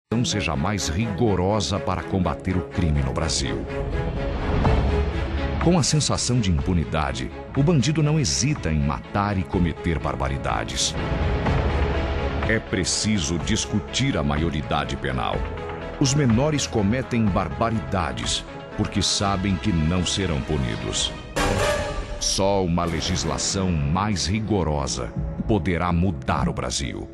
Não seja mais rigorosa para combater o crime no Brasil. Com a sensação de impunidade, o bandido não hesita em matar e cometer barbaridades. É preciso discutir a maioridade penal. Os menores cometem barbaridades porque sabem que não serão punidos. Só uma legislação mais rigorosa poderá mudar o Brasil.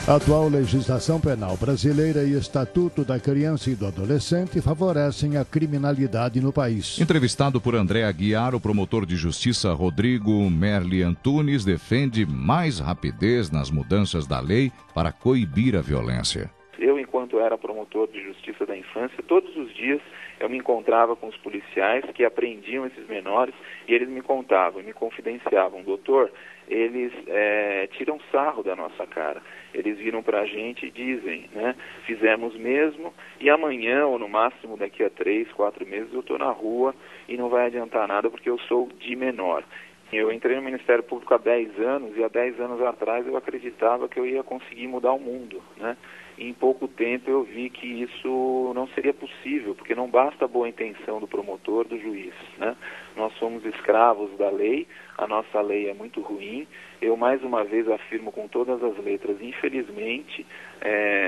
A atual legislação penal brasileira e Estatuto da Criança e do Adolescente favorecem a criminalidade no país. Entrevistado por André Aguiar, o promotor de justiça Rodrigo Merli Antunes defende mais rapidez nas mudanças da lei para coibir a violência. Eu, enquanto era promotor de justiça da infância, todos os dias eu me encontrava com os policiais que apreendiam esses menores e eles me contavam, me confidenciavam: doutor, eles tiram sarro da nossa cara. Eles viram para a gente e dizem, né, fizemos mesmo e amanhã, ou no máximo daqui a 3, 4 meses, eu estou na rua e não vai adiantar nada porque eu sou de menor. Eu entrei no Ministério Público há 10 anos e há 10 anos atrás eu acreditava que eu ia conseguir mudar o mundo, né? E em pouco tempo eu vi que isso não seria possível, porque não basta a boa intenção do promotor, do juiz, né? Nós somos escravos da lei, a nossa lei é muito ruim. Eu mais uma vez afirmo com todas as letras, infelizmente,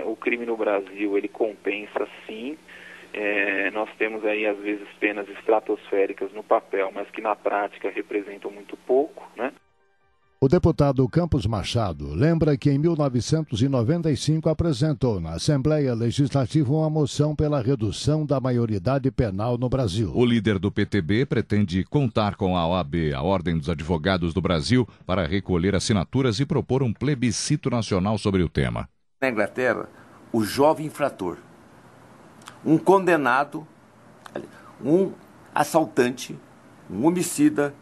o crime no Brasil, ele compensa sim. Nós temos aí às vezes penas estratosféricas no papel, mas que na prática representam muito pouco, né? O deputado Campos Machado lembra que em 1995 apresentou na Assembleia Legislativa uma moção pela redução da maioridade penal no Brasil. O líder do PTB pretende contar com a OAB, a Ordem dos Advogados do Brasil, para recolher assinaturas e propor um plebiscito nacional sobre o tema. Na Inglaterra, o jovem infrator, um condenado, um assaltante, um homicida,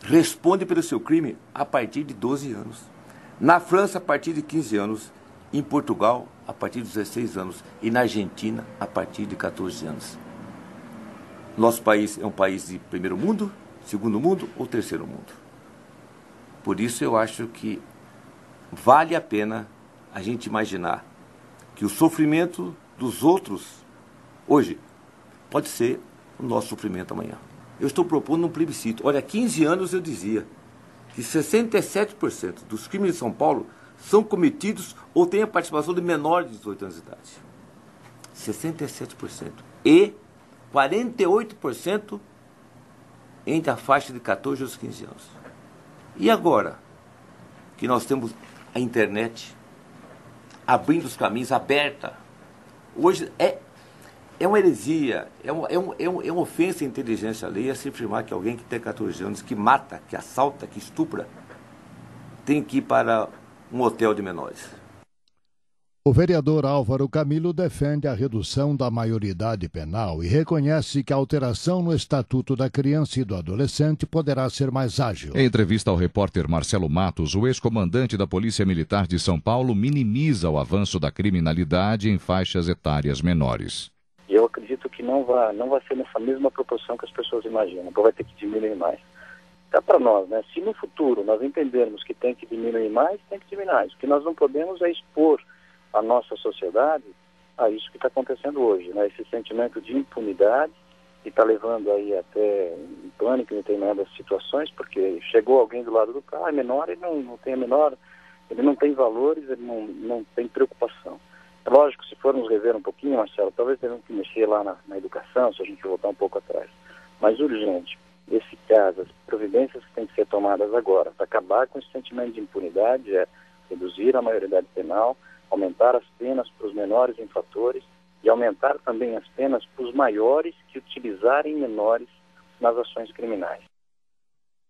responde pelo seu crime a partir de 12 anos. Na França, a partir de 15 anos. Em Portugal, a partir de 16 anos. E na Argentina, a partir de 14 anos. Nosso país é um país de primeiro mundo, segundo mundo ou terceiro mundo. Por isso eu acho que vale a pena a gente imaginar que o sofrimento dos outros hoje pode ser o nosso sofrimento amanhã. Eu estou propondo um plebiscito. Olha, há 15 anos eu dizia que 67% dos crimes de São Paulo são cometidos ou têm a participação de menores de 18 anos de idade. 67%. E 48% entre a faixa de 14 aos 15 anos. E agora que nós temos a internet abrindo os caminhos, aberta, hoje é uma heresia, é uma ofensa à inteligência alheia se afirmar que alguém que tem 14 anos, que mata, que assalta, que estupra, tem que ir para um hotel de menores. O vereador Álvaro Camilo defende a redução da maioridade penal e reconhece que a alteração no Estatuto da Criança e do Adolescente poderá ser mais ágil. Em entrevista ao repórter Marcelo Matos, o ex-comandante da Polícia Militar de São Paulo minimiza o avanço da criminalidade em faixas etárias menores. Eu acredito que não vai ser nessa mesma proporção que as pessoas imaginam, vai ter que diminuir mais. Tá para nós, né? Se no futuro nós entendermos que tem que diminuir mais, tem que diminuir mais. O que nós não podemos é expor a nossa sociedade a isso que está acontecendo hoje, né? Esse sentimento de impunidade que está levando aí até um pânico em determinadas situações, porque chegou alguém do lado do carro, é menor, ele não tem a menor, ele não tem valores, ele não tem preocupação. É lógico, se formos rever um pouquinho, Marcelo, talvez tenhamos que mexer lá na educação, se a gente voltar um pouco atrás. Mas urgente, eficaz, as providências que têm que ser tomadas agora para acabar com esse sentimento de impunidade é reduzir a maioridade penal, aumentar as penas para os menores infratores e aumentar também as penas para os maiores que utilizarem menores nas ações criminais.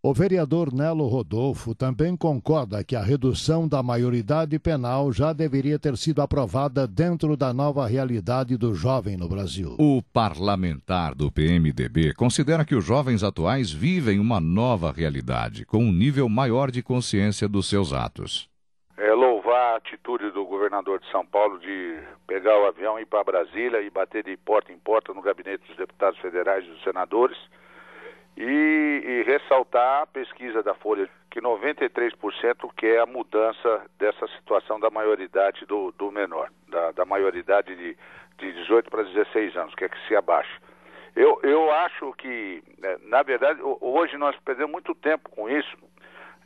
O vereador Nelo Rodolfo também concorda que a redução da maioridade penal já deveria ter sido aprovada dentro da nova realidade do jovem no Brasil. O parlamentar do PMDB considera que os jovens atuais vivem uma nova realidade, com um nível maior de consciência dos seus atos. Louvar a atitude do governador de São Paulo de pegar o avião, ir para Brasília e bater de porta em porta no gabinete dos deputados federais e dos senadores, E ressaltar a pesquisa da Folha, que 93% quer a mudança dessa situação da maioridade do menor, da maioridade de 18 para 16 anos, que é que se abaixe. Eu acho que, na verdade, hoje nós perdemos muito tempo com isso,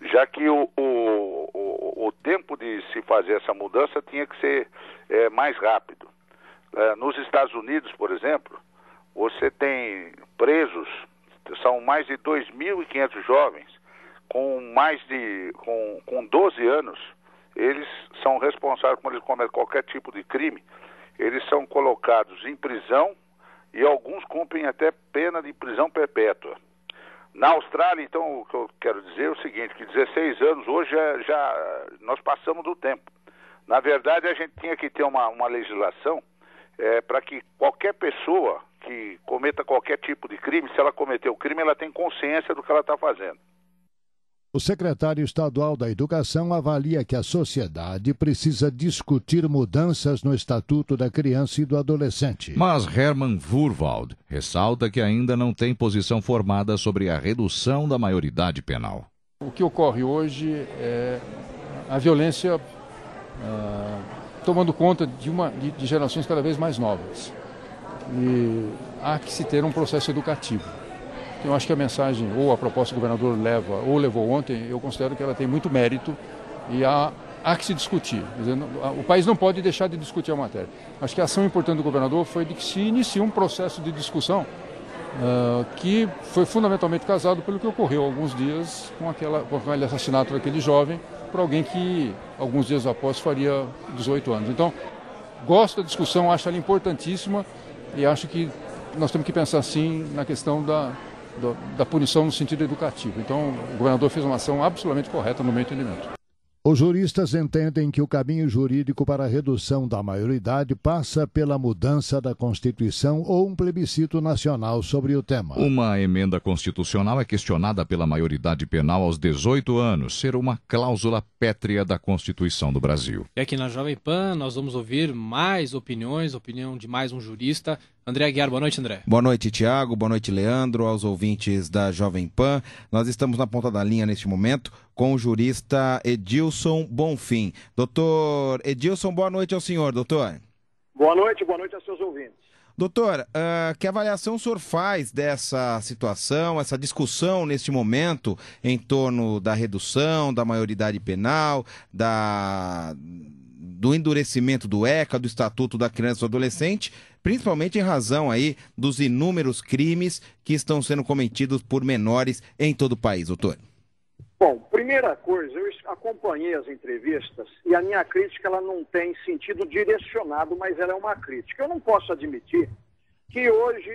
já que o tempo de se fazer essa mudança tinha que ser mais rápido. Nos Estados Unidos, por exemplo, você tem presos, são mais de 2.500 jovens, com 12 anos, eles são responsáveis por eles cometerem qualquer tipo de crime, eles são colocados em prisão e alguns cumprem até pena de prisão perpétua. Na Austrália, então, o que eu quero dizer é o seguinte, que 16 anos hoje já nós passamos do tempo. Na verdade, a gente tinha que ter uma legislação para que qualquer pessoa que cometa qualquer tipo de crime, se ela cometeu o crime, ela tem consciência do que ela está fazendo. O secretário estadual da Educação avalia que a sociedade precisa discutir mudanças no Estatuto da Criança e do Adolescente. Mas Hermann Wurwald ressalta que ainda não tem posição formada sobre a redução da maioridade penal. O que ocorre hoje é a violência tomando conta de gerações cada vez mais novas. E há que se ter um processo educativo. Eu acho que a mensagem, ou a proposta que o governador levou ontem, eu considero que ela tem muito mérito e há que se discutir. O país não pode deixar de discutir a matéria. Acho que a ação importante do governador foi de que se inicie um processo de discussão que foi fundamentalmente causado pelo que ocorreu há alguns dias com aquele assassinato daquele jovem por alguém que, alguns dias após, faria 18 anos. Então, gosto da discussão, acho ela importantíssima e acho que nós temos que pensar, sim, na questão da punição no sentido educativo. Então, o governador fez uma ação absolutamente correta no meu entendimento. Os juristas entendem que o caminho jurídico para a redução da maioridade passa pela mudança da Constituição ou um plebiscito nacional sobre o tema. Uma emenda constitucional é questionada pela maioridade penal aos 18 anos ser uma cláusula pétrea da Constituição do Brasil. E aqui na Jovem Pan nós vamos ouvir mais opinião de mais um jurista. André Aguiar, boa noite, André. Boa noite, Tiago, boa noite, Leandro, aos ouvintes da Jovem Pan. Nós estamos na ponta da linha neste momento com o jurista Edilson Bonfim. Doutor Edilson, boa noite ao senhor, doutor. Boa noite aos seus ouvintes. Doutor, que avaliação o senhor faz dessa situação, essa discussão neste momento em torno da redução da maioridade penal, do endurecimento do ECA, do Estatuto da Criança e do Adolescente, principalmente em razão aí dos inúmeros crimes que estão sendo cometidos por menores em todo o país, doutor? Bom, primeira coisa, eu acompanhei as entrevistas e a minha crítica ela não tem sentido direcionado, mas ela é uma crítica. Eu não posso admitir que hoje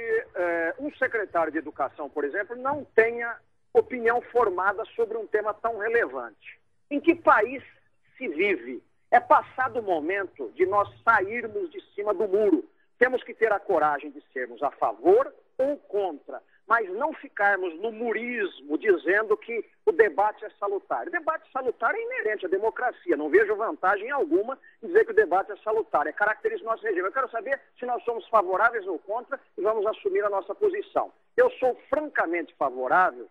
um secretário de Educação, por exemplo, não tenha opinião formada sobre um tema tão relevante. Em que país se vive? É passado o momento de nós sairmos de cima do muro. Temos que ter a coragem de sermos a favor ou contra, mas não ficarmos no murismo dizendo que o debate é salutar. O debate salutar é inerente à democracia. Não vejo vantagem alguma em dizer que o debate é salutar. É característica do nosso regime. Eu quero saber se nós somos favoráveis ou contra e vamos assumir a nossa posição. Eu sou francamente favorável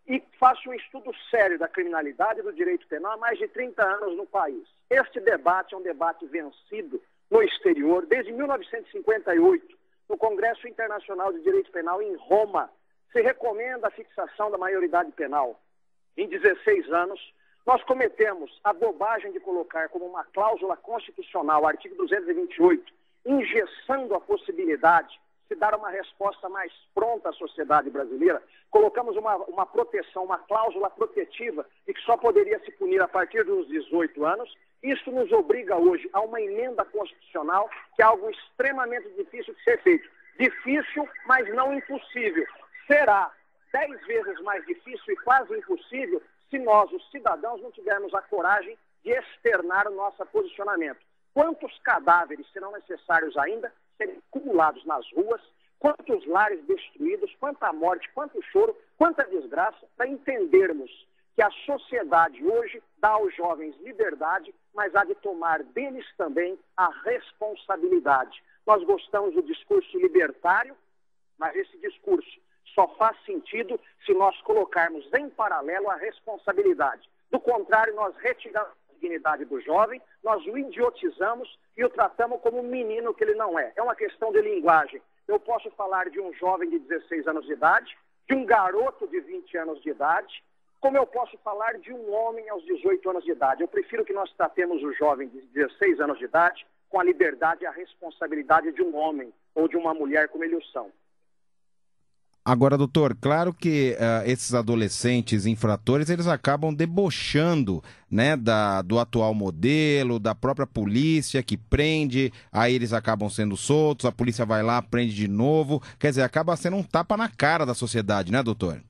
e faço um estudo sério da criminalidade e do direito penal há mais de 30 anos no país. Este debate é um debate vencido no exterior desde 1958, no Congresso Internacional de Direito Penal em Roma. Se recomenda a fixação da maioridade penal em 16 anos. Nós cometemos a bobagem de colocar como uma cláusula constitucional, artigo 228, engessando a possibilidade de dar uma resposta mais pronta à sociedade brasileira. Colocamos uma proteção, uma cláusula protetiva de que só poderia se punir a partir dos 18 anos. Isso nos obriga hoje a uma emenda constitucional, que é algo extremamente difícil de ser feito. Difícil, mas não impossível. Será 10 vezes mais difícil e quase impossível se nós, os cidadãos, não tivermos a coragem de externar o nosso posicionamento. Quantos cadáveres serão necessários ainda serem acumulados nas ruas? Quantos lares destruídos? Quanta morte, quanto choro, quanta desgraça, para entendermos que a sociedade hoje dá aos jovens liberdade, mas há de tomar deles também a responsabilidade. Nós gostamos do discurso libertário, mas esse discurso Só faz sentido se nós colocarmos em paralelo a responsabilidade. Do contrário, nós retiramos a dignidade do jovem, nós o idiotizamos e o tratamos como um menino que ele não é. É uma questão de linguagem. Eu posso falar de um jovem de 16 anos de idade, de um garoto de 20 anos de idade, como eu posso falar de um homem aos 18 anos de idade. Eu prefiro que nós tratemos o jovem de 16 anos de idade com a liberdade e a responsabilidade de um homem ou de uma mulher como eles são. Agora, doutor, claro que esses adolescentes infratores, eles acabam debochando, né, do atual modelo, da própria polícia que prende, aí eles acabam sendo soltos, a polícia vai lá, prende de novo, quer dizer, acaba sendo um tapa na cara da sociedade, né, doutor?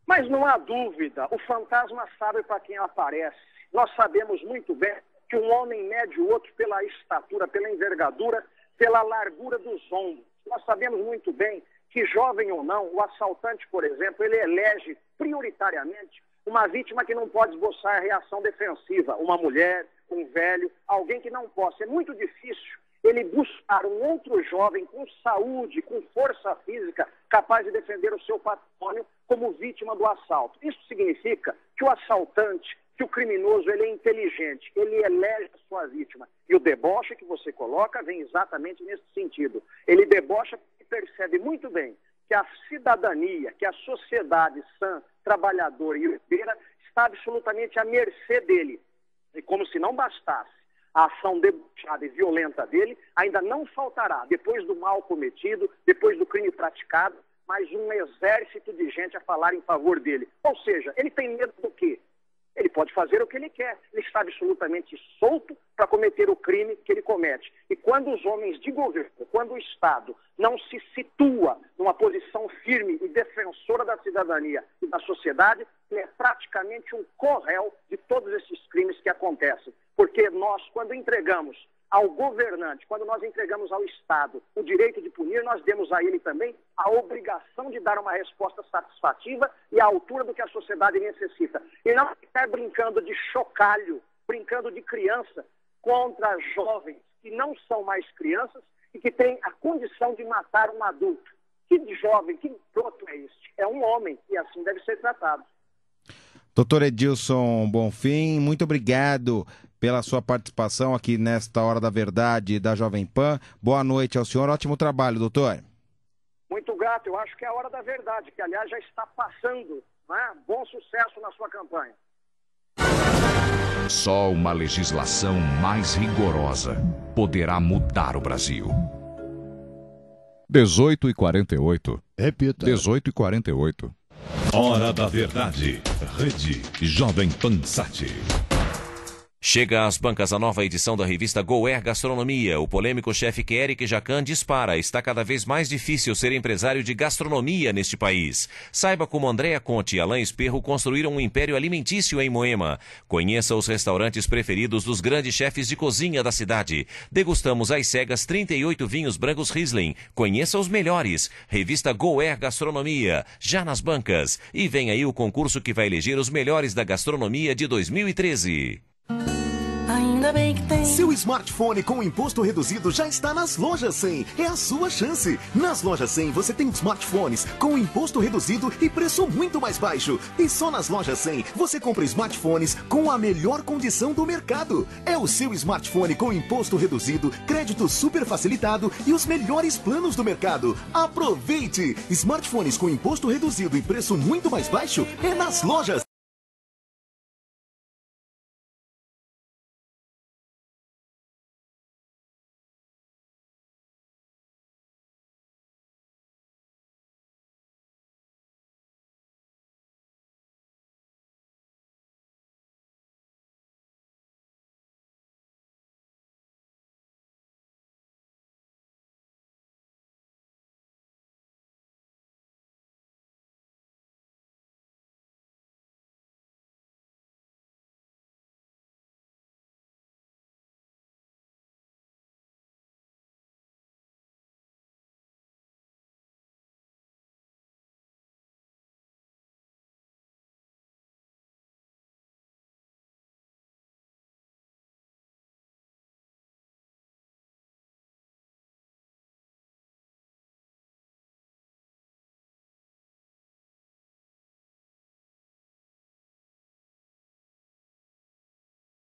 Mas não há dúvida, o fantasma sabe para quem aparece. Nós sabemos muito bem que um homem mede o outro pela estatura, pela envergadura, pela largura dos ombros. Nós sabemos muito bem que, jovem ou não, o assaltante, por exemplo, ele elege prioritariamente uma vítima que não pode esboçar reação defensiva, uma mulher, um velho, alguém que não possa. É muito difícil ele buscar um outro jovem com saúde, com força física, capaz de defender o seu patrimônio como vítima do assalto. Isso significa que o assaltante, que o criminoso, ele é inteligente, ele elege a sua vítima. E o deboche que você coloca vem exatamente nesse sentido. Ele debocha e percebe muito bem que a cidadania, que a sociedade sã, trabalhadora e urbeira está absolutamente à mercê dele. E como se não bastasse a ação debochada e violenta dele, ainda não faltará, depois do mal cometido, depois do crime praticado, mais um exército de gente a falar em favor dele. Ou seja, ele tem medo do quê? Ele pode fazer o que ele quer. Ele está absolutamente solto para cometer o crime que ele comete. E quando os homens de governo, quando o Estado não se situa numa posição firme e defensora da cidadania e da sociedade, ele é praticamente um corréu de todos esses crimes que acontecem. Porque nós, quando entregamos ao governante, quando nós entregamos ao Estado o direito de punir, nós demos a ele também a obrigação de dar uma resposta satisfativa e à altura do que a sociedade necessita. E não ficar brincando de chocalho, brincando de criança contra jovens que não são mais crianças e que têm a condição de matar um adulto. Que jovem, que broto é este? É um homem e assim deve ser tratado. Doutor Edilson Bonfim, muito obrigado pela sua participação aqui nesta Hora da Verdade da Jovem Pan. Boa noite ao senhor, ótimo trabalho, doutor. Muito grato, eu acho que é a Hora da Verdade, que aliás já está passando, né? Bom sucesso na sua campanha. Só uma legislação mais rigorosa poderá mudar o Brasil. 18h48. Repita. 18h48. Hora da Verdade. Rede Jovem Pan Sat. Chega às bancas a nova edição da revista Goer Gastronomia. O polêmico chefe Eric Jacan dispara. Está cada vez mais difícil ser empresário de gastronomia neste país. Saiba como Andréa Conte e Alain Esperro construíram um império alimentício em Moema. Conheça os restaurantes preferidos dos grandes chefes de cozinha da cidade. Degustamos às cegas 38 vinhos brancos Riesling. Conheça os melhores. Revista Goer Gastronomia. Já nas bancas. E vem aí o concurso que vai eleger os melhores da gastronomia de 2013. Ainda bem que tem. Seu smartphone com imposto reduzido já está nas Lojas 100. É a sua chance. Nas Lojas 100 você tem smartphones com imposto reduzido e preço muito mais baixo. E só nas Lojas 100 você compra smartphones com a melhor condição do mercado. É o seu smartphone com imposto reduzido, crédito super facilitado e os melhores planos do mercado. Aproveite! Smartphones com imposto reduzido e preço muito mais baixo é nas Lojas